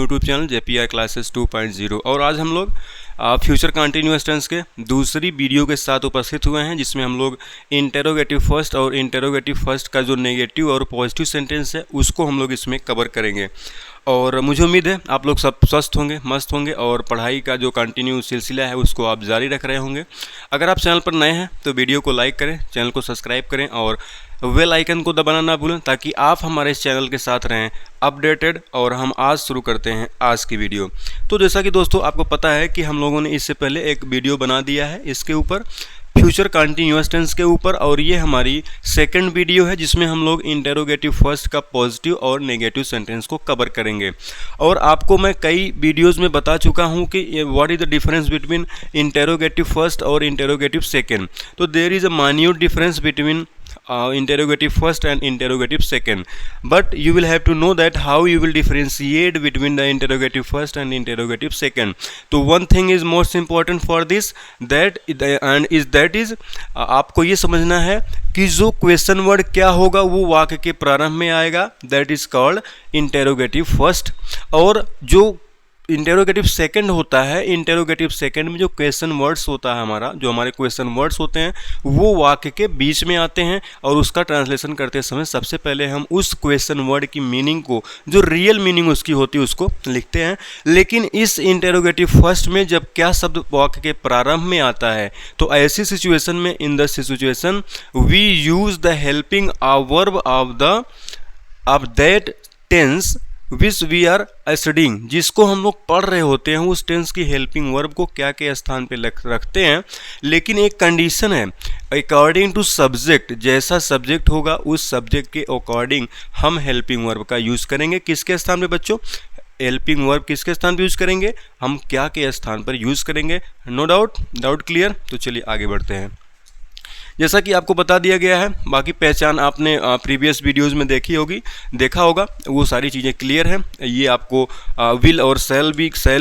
YouTube channel JPR classes 2.0। और आज हम लोग फ्यूचर कंटिन्यूअस टेंस के दूसरी वीडियो के साथ उपस्थित हुए हैं, जिसमें हम लोग इंटेरोगेटिव फर्स्ट और इंटेरोगेटिव फर्स्ट का जो नेगेटिव और पॉजिटिव सेंटेंस है उसको हम लोग इसमें कवर करेंगे। और मुझे उम्मीद है आप लोग सब स्वस्थ होंगे, मस्त होंगे और पढ़ाई का जो कंटिन्यू सिलसिला है उसको आप जारी रख रहे होंगे। अगर आप चैनल पर नए हैं तो वीडियो को लाइक करें, चैनल को सब्सक्राइब करें और बेल आइकन को दबाना ना भूलें, ताकि आप हमारे इस चैनल के साथ रहें अपडेटेड। और हम आज शुरू करते हैं आज की वीडियो। तो जैसा कि दोस्तों आपको पता है कि हम लोगों ने इससे पहले एक वीडियो बना दिया है इसके ऊपर, फ्यूचर कंटिन्यूअस टेंस के ऊपर, और ये हमारी सेकंड वीडियो है जिसमें हम लोग इंटेरोगेटिव फर्स्ट का पॉजिटिव और नेगेटिव सेंटेंस को कवर करेंगे। और आपको मैं कई वीडियोस में बता चुका हूँ कि what is the difference between interrogative first और इंटेरोगेटिव सेकंड। तो there is a minute difference between interrogative first and interrogative second, but you will have to know that how you will differentiate between the interrogative first and interrogative second. So one thing is most important for this, that is आपको ये समझना है कि जो question word क्या होगा वो वाक्य के प्रारंभ में आएगा, that is called interrogative first. और जो इंटेरोगेटिव सेकंड होता है, इंटेरोगेटिव सेकंड में जो क्वेश्चन वर्ड्स होता है हमारा, जो हमारे क्वेश्चन वर्ड्स होते हैं वो वाक्य के बीच में आते हैं। और उसका ट्रांसलेशन करते समय सबसे पहले हम उस क्वेश्चन वर्ड की मीनिंग को, जो रियल मीनिंग उसकी होती है, उसको लिखते हैं। लेकिन इस इंटेरोगेटिव फर्स्ट में जब क्या शब्द वाक्य के प्रारंभ में आता है, तो ऐसी सिचुएशन में, in the situation we use the helping verb of that tense which we are studying. जिसको हम लोग पढ़ रहे होते हैं उस टेंस की हेल्पिंग वर्ब को क्या के स्थान पे रखते हैं। लेकिन एक कंडीशन है, अकॉर्डिंग टू सब्जेक्ट, जैसा सब्जेक्ट होगा उस सब्जेक्ट के अकॉर्डिंग हम हेल्पिंग वर्ब का यूज़ करेंगे। किसके स्थान पे बच्चों? हेल्पिंग वर्ब किसके स्थान पे यूज़ करेंगे? हम क्या के स्थान पर यूज़ करेंगे। No doubt clear? तो चलिए आगे बढ़ते हैं। जैसा कि आपको बता दिया गया है, बाकी पहचान आपने प्रीवियस वीडियोस में देखा होगा, वो सारी चीज़ें क्लियर हैं। ये आपको विल और सेल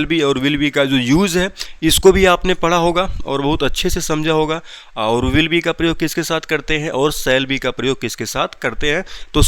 बी और विल बी का जो यूज़ है इसको भी आपने पढ़ा होगा और बहुत अच्छे से समझा होगा। और विल बी का प्रयोग किसके साथ करते हैं और सेल बी का प्रयोग किसके साथ करते हैं। तो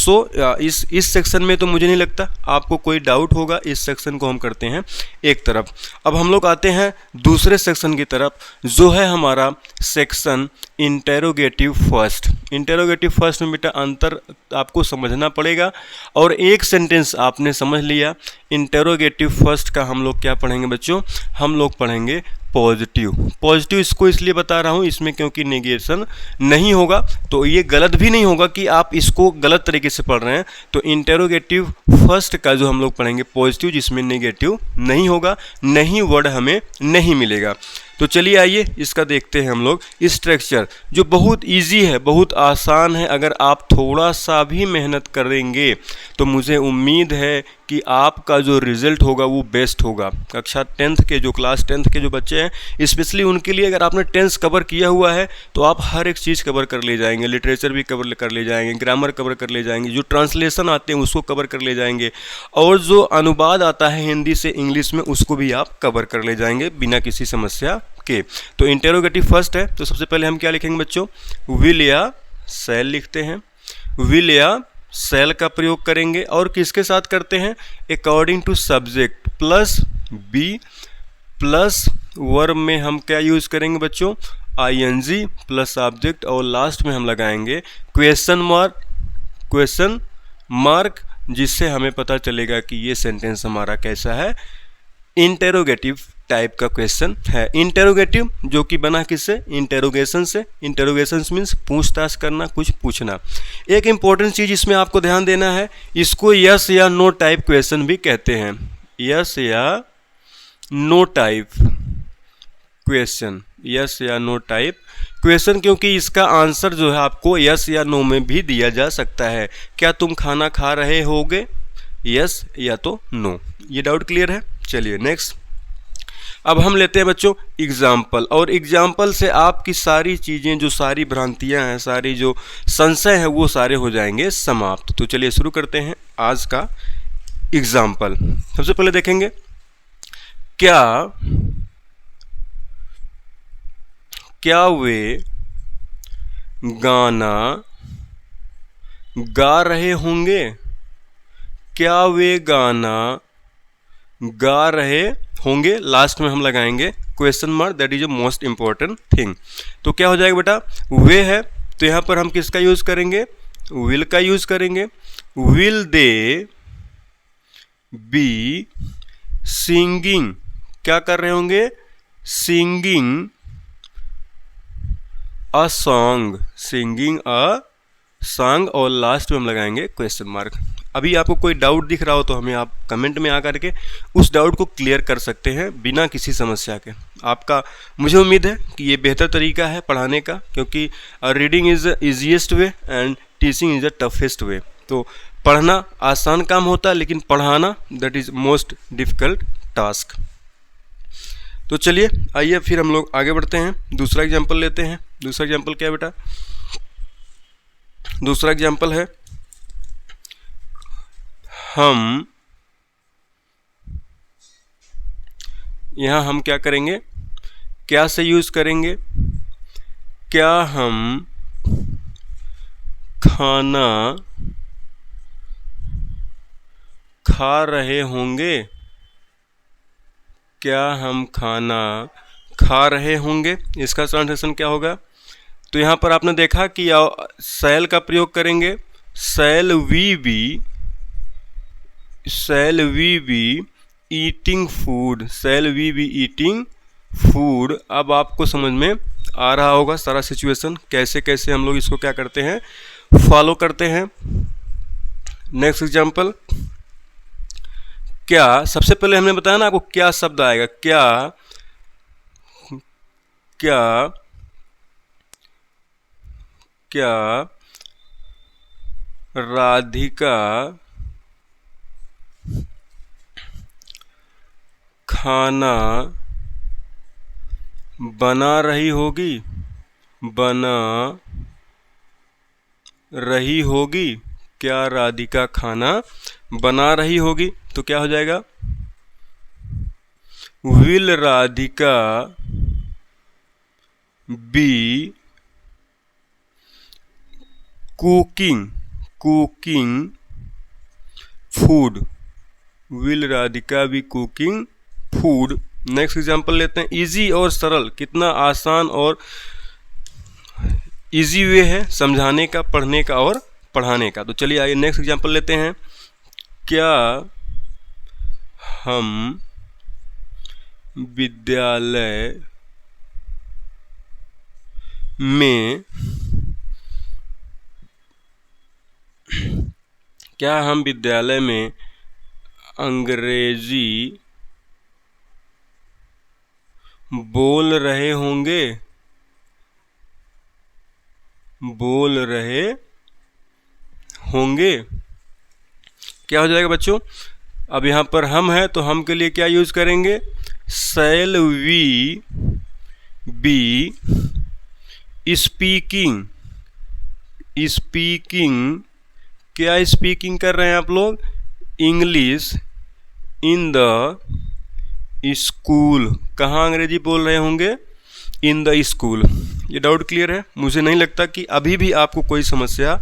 इस सेक्शन में तो मुझे नहीं लगता आपको कोई डाउट होगा। इस सेक्शन को हम करते हैं एक तरफ। अब हम लोग आते हैं दूसरे सेक्शन की तरफ, जो है हमारा section interrogative first. Interrogative first में बेटा अंतर आपको समझना पड़ेगा। और एक सेंटेंस आपने समझ लिया। इंटेरोगेटिव फर्स्ट का हम लोग क्या पढ़ेंगे बच्चों? हम लोग पढ़ेंगे पॉजिटिव। इसको इसलिए बता रहा हूँ इसमें क्योंकि नेगेशन नहीं होगा, तो ये गलत भी नहीं होगा कि आप इसको गलत तरीके से पढ़ रहे हैं। तो इंटेरोगेटिव फर्स्ट का जो हम लोग पढ़ेंगे पॉजिटिव, जिसमें नेगेटिव नहीं होगा, नहीं वर्ड हमें नहीं मिलेगा। तो चलिए आइए इसका देखते हैं हम लोग स्ट्रक्चर, जो बहुत इजी है, बहुत आसान है। अगर आप थोड़ा सा भी मेहनत करेंगे तो मुझे उम्मीद है कि आपका जो रिजल्ट होगा वो बेस्ट होगा। कक्षा 10th के, जो क्लास 10th के जो बच्चे हैं, स्पेशली उनके लिए अगर आपने टेंस कवर किया हुआ है तो आप हर एक चीज़ कवर कर ले जाएंगे। लिटरेचर भी कवर कर ले जाएंगे, ग्रामर कवर कर ले जाएंगे, जो ट्रांसलेशन आते हैं उसको कवर कर ले जाएंगे, और जो अनुवाद आता है हिंदी से इंग्लिश में उसको भी आप कवर कर ले जाएंगे बिना किसी समस्या के। तो इंटेरोगेटिव फर्स्ट है, तो सबसे पहले हम क्या लिखेंगे बच्चों? विल या सेल लिखते हैं। विल या सेल का प्रयोग करेंगे और किसके साथ करते हैं? According to subject plus be plus verb में हम क्या यूज़ करेंगे बच्चों? ING प्लस ऑब्जेक्ट, और लास्ट में हम लगाएंगे क्वेश्चन मार्क, जिससे हमें पता चलेगा कि ये सेंटेंस हमारा कैसा है, इंटेरोगेटिव टाइप का क्वेश्चन है। इंटेरोगेटिव जो कि बना किससे? इंटेरोगेशन से। इंटेरोगेशन मीन्स पूछताछ करना, कुछ पूछना। एक इंपॉर्टेंट चीज़ इसमें आपको ध्यान देना है, इसको यस या नो टाइप क्वेश्चन भी कहते हैं। यस या नो टाइप क्वेश्चन, यस या नो टाइप क्वेश्चन, क्योंकि इसका आंसर जो है आपको यस या नो में भी दिया जा सकता है। क्या तुम खाना खा रहे होगे? यस या तो नो। ये डाउट क्लियर है? चलिए नेक्स्ट। अब हम लेते हैं बच्चों एग्जाम्पल, और एग्जाम्पल से आपकी सारी चीज़ें, जो सारी भ्रांतियां हैं, सारी जो संशय है, वो सारे हो जाएंगे समाप्त। तो चलिए शुरू करते हैं आज का एग्जाम्पल। सबसे पहले देखेंगे, क्या वे गाना गा रहे होंगे? क्या वे गाना गा रहे होंगे, लास्ट में हम लगाएंगे question mark, that is a most important thing. तो क्या हो जाएगा बेटा, वे है तो यहाँ पर हम किसका यूज करेंगे, विल का यूज करेंगे। विल दे बी सिंगिंग, क्या कर रहे होंगे, singing a song, singing a song, और लास्ट में हम लगाएंगे क्वेश्चन मार्क। अभी आपको कोई डाउट दिख रहा हो तो हमें आप कमेंट में आकर के उस डाउट को क्लियर कर सकते हैं बिना किसी समस्या के। आपका, मुझे उम्मीद है कि ये बेहतर तरीका है पढ़ाने का, क्योंकि reading is the easiest way and teaching is the toughest way. तो पढ़ना आसान काम होता है, लेकिन पढ़ाना that is most difficult task. तो चलिए आइए फिर हम लोग आगे बढ़ते हैं, दूसरा एग्जाम्पल लेते हैं। दूसरा एग्जाम्पल क्या है बेटा, दूसरा एग्जाम्पल है, हम यहाँ हम क्या करेंगे, क्या से यूज करेंगे, क्या हम खाना खा रहे होंगे, क्या हम खाना खा रहे होंगे, इसका ट्रांसलेशन क्या होगा। तो यहाँ पर आपने देखा कि शैल का प्रयोग करेंगे, shall we be eating food, shall we be eating food. अब आपको समझ में आ रहा होगा सारा सिचुएशन, कैसे कैसे हम लोग इसको क्या करते हैं, फॉलो करते हैं। नेक्स्ट एग्जाम्पल, क्या, सबसे पहले हमने बताया ना आपको क्या शब्द आएगा, क्या क्या क्या राधिका खाना बना रही होगी, बना रही होगी, क्या राधिका खाना बना रही होगी। तो क्या हो जाएगा, will Radhika be cooking food, will Radhika be cooking food. Next example लेते हैं, इजी और सरल, कितना आसान और इजी वे है समझाने का, पढ़ने का और पढ़ाने का। तो चलिए आइए नेक्स्ट एग्जाम्पल लेते हैं, क्या हम विद्यालय में अंग्रेजी बोल रहे होंगे, क्या हो जाएगा बच्चों। अब यहाँ पर हम है तो हम के लिए क्या यूज करेंगे, शैल वी बी स्पीकिंग, क्या स्पीकिंग कर रहे हैं आप लोग, इंग्लिश इन द स्कूल, कहाँ अंग्रेजी बोल रहे होंगे, इन द स्कूल। ये डाउट क्लियर है। मुझे नहीं लगता कि अभी भी आपको कोई समस्या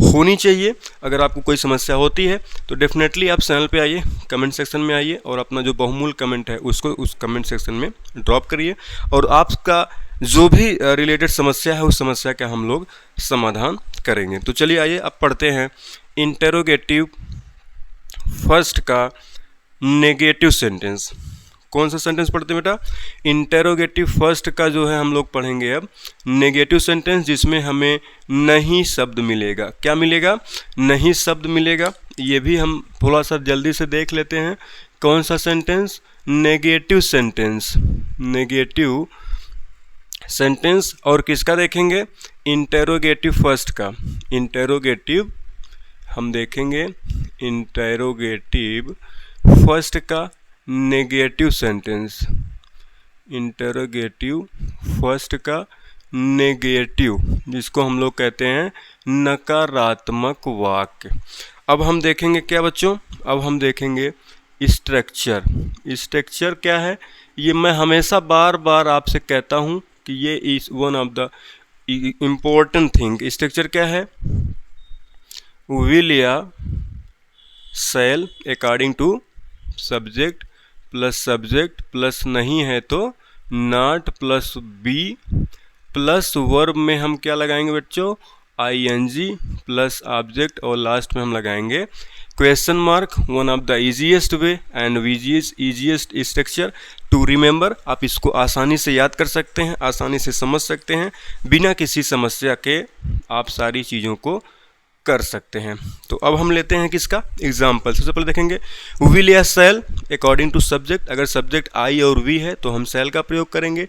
होनी चाहिए। अगर आपको कोई समस्या होती है तो डेफिनेटली आप चैनल पे आइए, कमेंट सेक्शन में आइए और अपना जो बहुमूल्य कमेंट है उसको उस कमेंट सेक्शन में ड्रॉप करिए, और आपका जो भी रिलेटेड समस्या है उस समस्या का हम लोग समाधान करेंगे। तो चलिए आइए अब पढ़ते हैं इंटेरोगेटिव फर्स्ट का नेगेटिव सेंटेंस। कौन सा सेंटेंस पढ़ते हैं बेटा, इंटेरोगेटिव फर्स्ट का जो है हम लोग पढ़ेंगे अब नेगेटिव सेंटेंस, जिसमें हमें नहीं शब्द मिलेगा। क्या मिलेगा, नहीं शब्द मिलेगा। ये भी हम थोड़ा सा जल्दी से देख लेते हैं। कौन सा सेंटेंस, नेगेटिव सेंटेंस और किसका देखेंगे, इंटेरोगेटिव फर्स्ट का। इंटेरोगेटिव हम देखेंगे, इंटेरोगेटिव फर्स्ट का नेगेटिव सेंटेंस, इंटेरोगेटिव फर्स्ट का नेगेटिव, जिसको हम लोग कहते हैं नकारात्मक वाक्य। अब हम देखेंगे क्या बच्चों, अब हम देखेंगे स्ट्रक्चर। स्ट्रक्चर क्या है, ये मैं हमेशा बार बार आपसे कहता हूँ कि ये is one of the important thing. Structure क्या है, विल या shall according to subject plus subject plus नहीं है तो not plus be plus verb में हम क्या लगाएंगे बच्चों, आईएनजी प्लस ऑब्जेक्ट और लास्ट में हम लगाएंगे question mark. One of the easiest way and easiest structure to remember. आप इसको आसानी से याद कर सकते हैं, आसानी से समझ सकते हैं, बिना किसी समस्या के आप सारी चीज़ों को कर सकते हैं। तो अब हम लेते हैं किसका एग्जाम्पल। सबसे पहले देखेंगे विल या सेल अकॉर्डिंग टू सब्जेक्ट। अगर सब्जेक्ट आई और वी है तो हम सेल का प्रयोग करेंगे,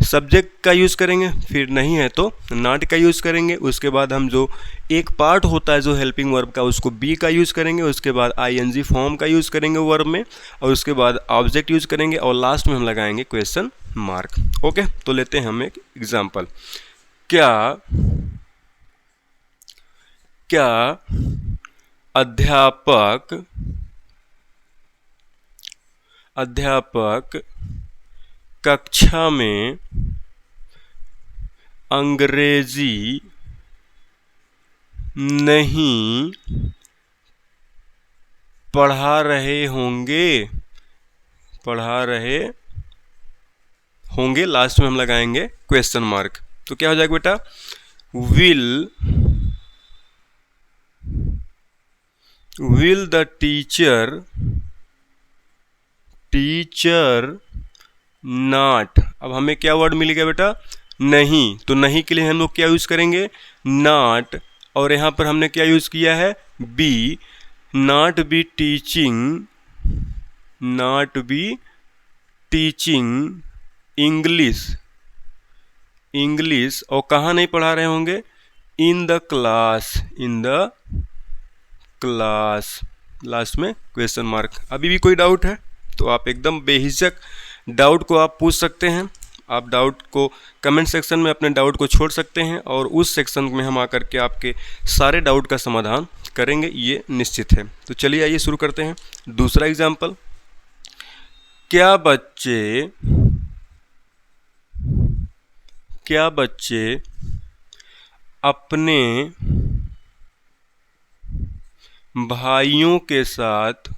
सब्जेक्ट का यूज़ करेंगे, फिर नहीं है तो नॉट का यूज़ करेंगे। उसके बाद हम जो एक पार्ट होता है जो हेल्पिंग वर्ब का उसको बी का यूज़ करेंगे, उसके बाद आईएनजी फॉर्म का यूज़ करेंगे वर्ब में, और उसके बाद ऑब्जेक्ट यूज़ करेंगे और लास्ट में हम लगाएंगे क्वेश्चन मार्क। ओके, तो लेते हैं हम एक एग्जाम्पल। क्या अध्यापक कक्षा में अंग्रेजी नहीं पढ़ा रहे होंगे, लास्ट में हम लगाएंगे क्वेश्चन मार्क। तो क्या हो जाएगा बेटा, विल द टीचर नॉट। अब हमें क्या वर्ड मिल गया बेटा, नहीं। तो नहीं के लिए हम लोग क्या यूज करेंगे, नॉट, और यहाँ पर हमने क्या यूज किया है, be. Not be teaching English, और कहाँ नहीं पढ़ा रहे होंगे, इन द क्लास, लास्ट में क्वेश्चन मार्क। अभी भी कोई डाउट है तो आप एकदम बेहिचक डाउट को आप पूछ सकते हैं। आप डाउट को कमेंट सेक्शन में अपने डाउट को छोड़ सकते हैं और उस सेक्शन में हम आकर के आपके सारे डाउट का समाधान करेंगे, ये निश्चित है। तो चलिए आइए शुरू करते हैं दूसरा एग्जाम्पल। क्या बच्चे अपने भाइयों के साथ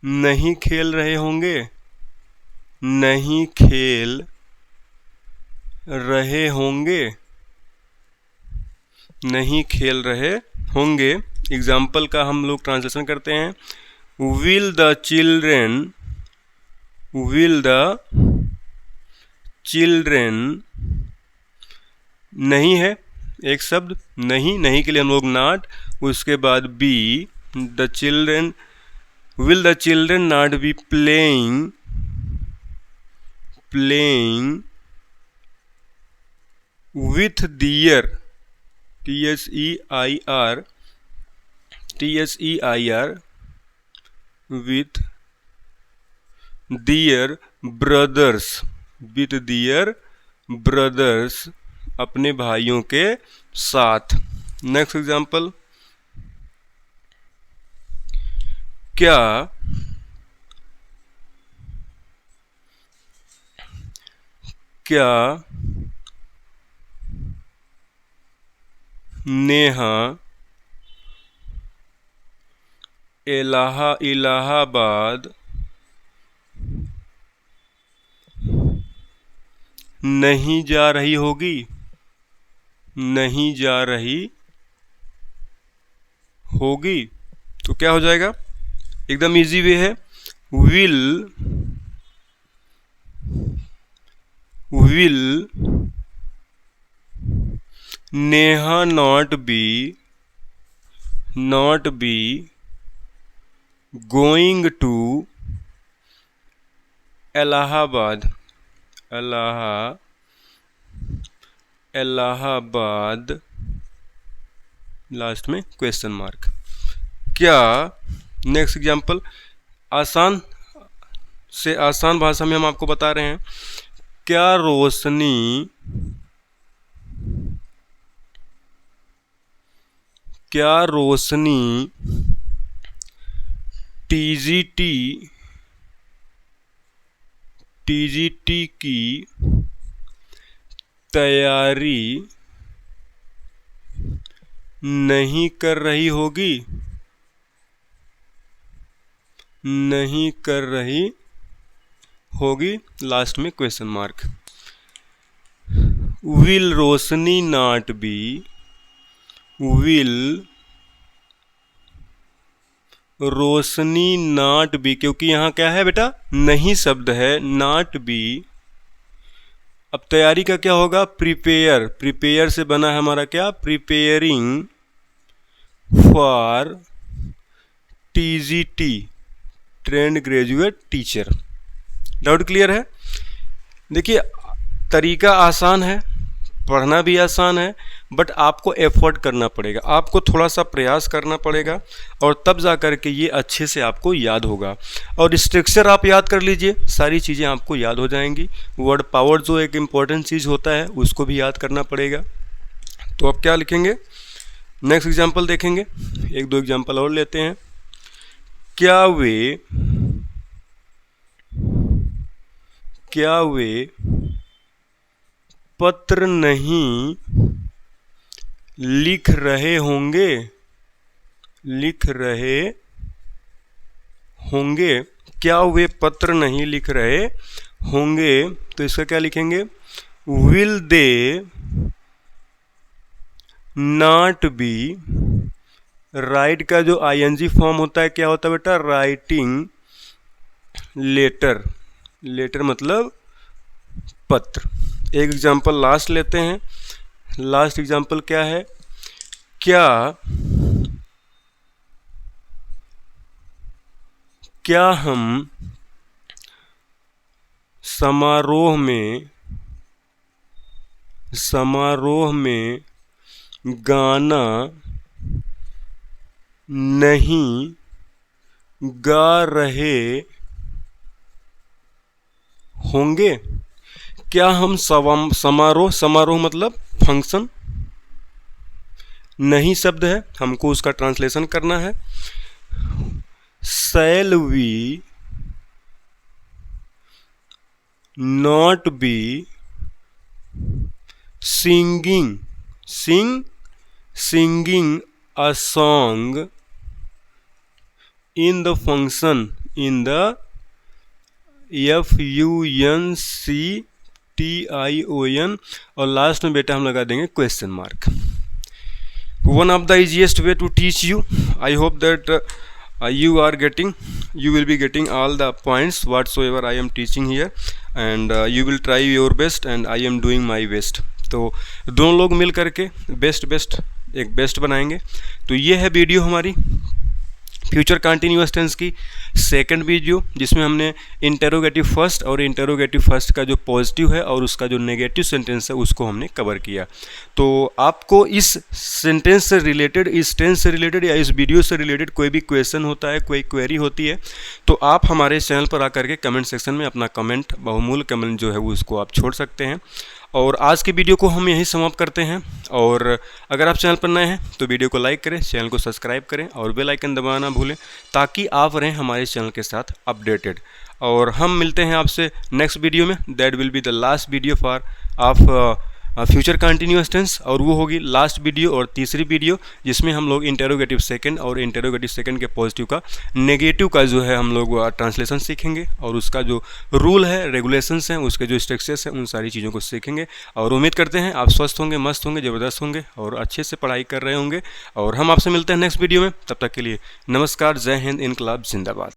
नहीं खेल रहे होंगे। एग्जाम्पल का हम लोग ट्रांसलेशन करते हैं, विल द चिल्ड्रेन, नहीं है एक शब्द, नहीं के लिए हम लोग नॉट, उसके बाद be, will the children not be playing with their, TSEIR with their brothers, अपने भाइयों के साथ। नेक्स्ट एग्जाम्पल, क्या नेहा इलाहाबाद नहीं जा रही होगी। तो क्या हो जाएगा, एकदम इजी वे है, will Neha not be going to Allahabad last में क्वेश्चन मार्क। क्या, नेक्स्ट एग्जाम्पल, आसान से आसान भाषा में हम आपको बता रहे हैं, क्या रोशनी TGT की तैयारी नहीं कर रही होगी। नहीं कर रही होगी, लास्ट में question mark. Will Roshni not be, will Roshni not be, क्योंकि यहाँ क्या है बेटा, नहीं शब्द है, नॉट बी। अब तैयारी का क्या होगा, प्रिपेयर, प्रिपेयर से बना है हमारा क्या, preparing for TGT, trained graduate teacher. Doubt clear है? देखिए तरीका आसान है, पढ़ना भी आसान है, बट आपको एफर्ट करना पड़ेगा, आपको थोड़ा सा प्रयास करना पड़ेगा, और तब जा कर के ये अच्छे से आपको याद होगा। और स्ट्रक्चर आप याद कर लीजिए, सारी चीज़ें आपको याद हो जाएंगी। वर्ड पावर जो एक इम्पॉर्टेंट चीज़ होता है उसको भी याद करना पड़ेगा। तो अब क्या लिखेंगे, नेक्स्ट एग्जाम्पल देखेंगे, एक दो एग्जाम्पल और लेते हैं। क्या वे पत्र नहीं लिख रहे होंगे, लिख रहे होंगे, क्या वे पत्र नहीं लिख रहे होंगे, तो इसका क्या लिखेंगे, will they not be, right का जो आईएनजी फॉर्म होता है क्या होता है बेटा, राइटिंग लेटर, लेटर मतलब पत्र। एक एग्जाम्पल लास्ट लेते हैं, लास्ट एग्जाम्पल क्या है, क्या हम समारोह में गाना नहीं गा रहे होंगे, क्या हम समारोह मतलब फंक्शन, नहीं शब्द है, हमको उसका ट्रांसलेशन करना है। Shall we not be singing a song in the function, in the FUNCTION, और लास्ट में बेटा हम लगा देंगे question mark. One of the easiest way to teach you, I hope that you will be getting all the points whatsoever I am teaching here, and you will try your best and I am doing my best। तो दोनों लोग मिल करके एक best बनाएंगे। तो ये है video हमारी फ्यूचर कंटिन्यूअस टेंस की सेकंड वीडियो, जिसमें हमने इंटेरोगेटिव फर्स्ट और इंटेरोगेटिव फर्स्ट का जो पॉजिटिव है और उसका जो नेगेटिव सेंटेंस है उसको हमने कवर किया। तो आपको इस सेंटेंस से रिलेटेड, इस टेंस से रिलेटेड या इस वीडियो से रिलेटेड कोई भी क्वेश्चन होता है, कोई क्वेरी होती है, तो आप हमारे चैनल पर आकर के कमेंट सेक्शन में अपना कमेंट, बहुमूल्य कमेंट जो है वो उसको आप छोड़ सकते हैं। और आज की वीडियो को हम यहीं समाप्त करते हैं। और अगर आप चैनल पर नए हैं तो वीडियो को लाइक करें, चैनल को सब्सक्राइब करें और बेल आइकन दबाना ना भूलें, ताकि आप रहें हमारे चैनल के साथ अपडेटेड। और हम मिलते हैं आपसे नेक्स्ट वीडियो में, that will be the last video for of future continuous tense, और वो होगी लास्ट वीडियो और तीसरी वीडियो, जिसमें हम लोग इंटेरोगेटिव सेकंड और इंटेरोगेटिव सेकंड के पॉजिटिव का नेगेटिव का जो है हम लोग ट्रांसलेशन सीखेंगे, और उसका जो रूल है, रेगुलेशंस हैं, उसके जो स्ट्रक्चर्स हैं, उन सारी चीज़ों को सीखेंगे। और उम्मीद करते हैं आप स्वस्थ होंगे, मस्त होंगे, ज़बरदस्त होंगे और अच्छे से पढ़ाई कर रहे होंगे। और हम आपसे मिलते हैं नेक्स्ट वीडियो में, तब तक के लिए नमस्कार, जय हिंद, इनकलाब जिंदाबाद।